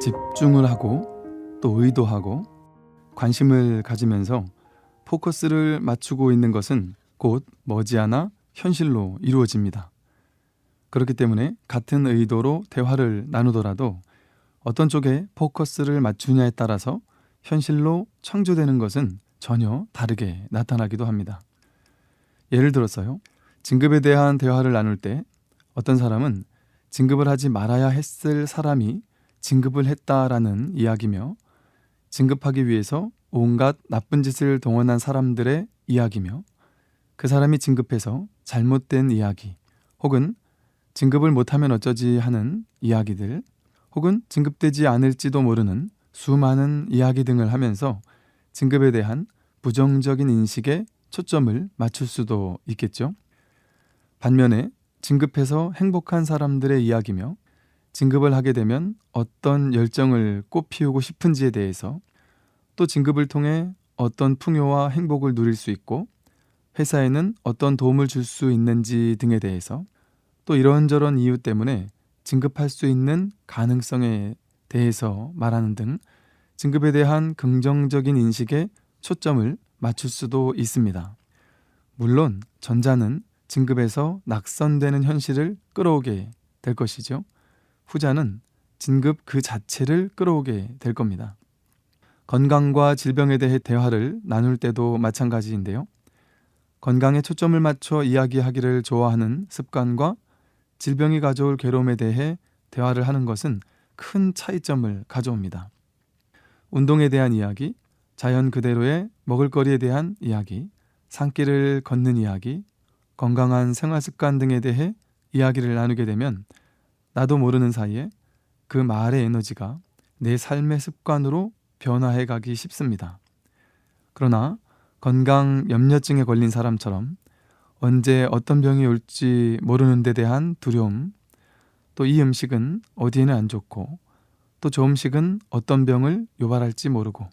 집중을 하고 또 의도하고 관심을 가지면서 포커스를 맞추고 있는 것은 곧 머지않아 현실로 이루어집니다. 그렇기 때문에 같은 의도로 대화를 나누더라도 어떤 쪽에 포커스를 맞추냐에 따라서 현실로 창조되는 것은 전혀 다르게 나타나기도 합니다. 예를 들어서요. 진급에 대한 대화를 나눌 때 어떤 사람은 진급을 하지 말아야 했을 사람이 진급을 했다라는 이야기며, 진급하기 위해서 온갖 나쁜 짓을 동원한 사람들의 이야기며, 그 사람이 진급해서 잘못된 이야기, 혹은 진급을 못하면 어쩌지 하는 이야기들, 혹은 진급되지 않을지도 모르는 수많은 이야기 등을 하면서 진급에 대한 부정적인 인식에 초점을 맞출 수도 있겠죠. 반면에 진급해서 행복한 사람들의 이야기며, 진급을 하게 되면 어떤 열정을 꽃피우고 싶은지에 대해서, 또 진급을 통해 어떤 풍요와 행복을 누릴 수 있고 회사에는 어떤 도움을 줄 수 있는지 등에 대해서, 또 이런저런 이유 때문에 진급할 수 있는 가능성에 대해서 말하는 등 진급에 대한 긍정적인 인식에 초점을 맞출 수도 있습니다. 물론 전자는 진급에서 낙선되는 현실을 끌어오게 될 것이죠. 후자는 진급 그 자체를 끌어오게 될 겁니다. 건강과 질병에 대해 대화를 나눌 때도 마찬가지인데요. 건강에 초점을 맞춰 이야기하기를 좋아하는 습관과 질병이 가져올 괴로움에 대해 대화를 하는 것은 큰 차이점을 가져옵니다. 운동에 대한 이야기, 자연 그대로의 먹을거리에 대한 이야기, 산길을 걷는 이야기, 건강한 생활습관 등에 대해 이야기를 나누게 되면 나도 모르는 사이에 그 말의 에너지가 내 삶의 습관으로 변화해 가기 쉽습니다. 그러나 건강 염려증에 걸린 사람처럼 언제 어떤 병이 올지 모르는 데 대한 두려움, 또 이 음식은 어디에는 안 좋고 또 저 음식은 어떤 병을 유발할지 모르고,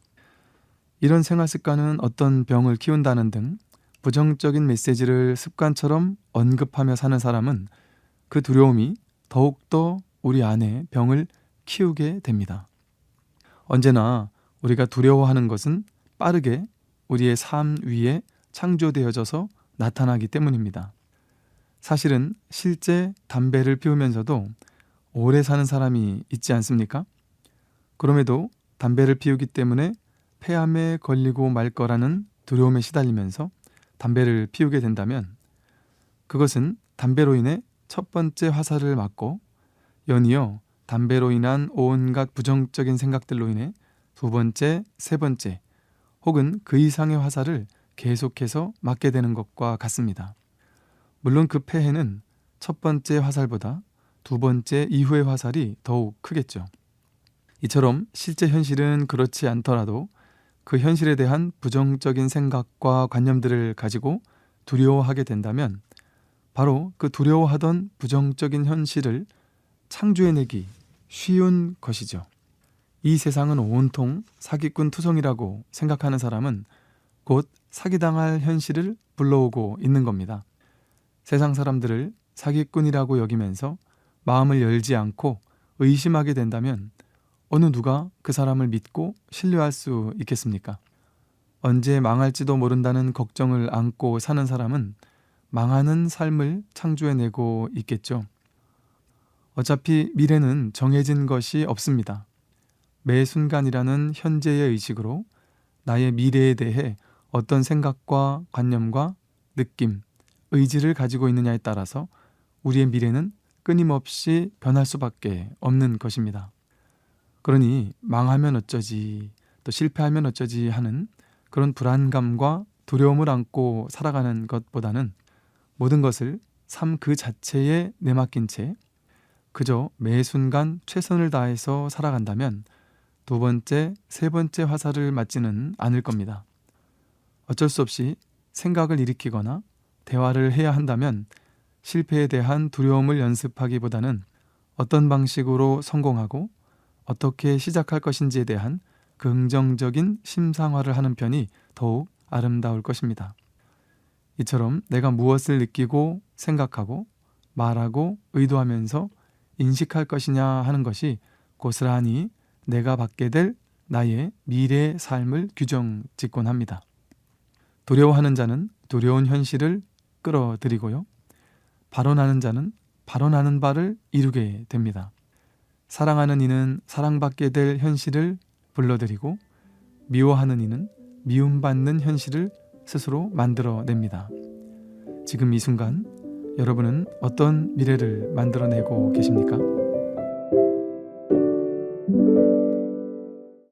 이런 생활 습관은 어떤 병을 키운다는 등 부정적인 메시지를 습관처럼 언급하며 사는 사람은 그 두려움이 더욱더 우리 안에 병을 키우게 됩니다. 언제나 우리가 두려워하는 것은 빠르게 우리의 삶 위에 창조되어져서 나타나기 때문입니다. 사실은 실제 담배를 피우면서도 오래 사는 사람이 있지 않습니까? 그럼에도 담배를 피우기 때문에 폐암에 걸리고 말 거라는 두려움에 시달리면서 담배를 피우게 된다면, 그것은 담배로 인해 첫 번째 화살을 맞고 연이어 담배로 인한 온갖 부정적인 생각들로 인해 두 번째, 세 번째, 혹은 그 이상의 화살을 계속해서 맞게 되는 것과 같습니다. 물론 그 폐해는 첫 번째 화살보다 두 번째 이후의 화살이 더욱 크겠죠. 이처럼 실제 현실은 그렇지 않더라도 그 현실에 대한 부정적인 생각과 관념들을 가지고 두려워하게 된다면 바로 그 두려워하던 부정적인 현실을 창조해내기 쉬운 것이죠. 이 세상은 온통 사기꾼 투성이라고 생각하는 사람은 곧 사기당할 현실을 불러오고 있는 겁니다. 세상 사람들을 사기꾼이라고 여기면서 마음을 열지 않고 의심하게 된다면 어느 누가 그 사람을 믿고 신뢰할 수 있겠습니까? 언제 망할지도 모른다는 걱정을 안고 사는 사람은 망하는 삶을 창조해내고 있겠죠. 어차피 미래는 정해진 것이 없습니다. 매 순간이라는 현재의 의식으로 나의 미래에 대해 어떤 생각과 관념과 느낌, 의지를 가지고 있느냐에 따라서 우리의 미래는 끊임없이 변할 수밖에 없는 것입니다. 그러니 망하면 어쩌지, 또 실패하면 어쩌지 하는 그런 불안감과 두려움을 안고 살아가는 것보다는 모든 것을 삶 그 자체에 내맡긴 채 그저 매 순간 최선을 다해서 살아간다면 두 번째, 세 번째 화살을 맞지는 않을 겁니다. 어쩔 수 없이 생각을 일으키거나 대화를 해야 한다면 실패에 대한 두려움을 연습하기보다는 어떤 방식으로 성공하고 어떻게 시작할 것인지에 대한 긍정적인 심상화를 하는 편이 더욱 아름다울 것입니다. 이처럼 내가 무엇을 느끼고 생각하고 말하고 의도하면서 인식할 것이냐 하는 것이 고스란히 내가 받게 될 나의 미래의 삶을 규정 짓곤 합니다. 두려워하는 자는 두려운 현실을 끌어들이고요. 발언하는 자는 발언하는 바를 이루게 됩니다. 사랑하는 이는 사랑받게 될 현실을 불러들이고 미워하는 이는 미움받는 현실을 스스로 만들어냅니다. 지금 이 순간 여러분은 어떤 미래를 만들어내고 계십니까?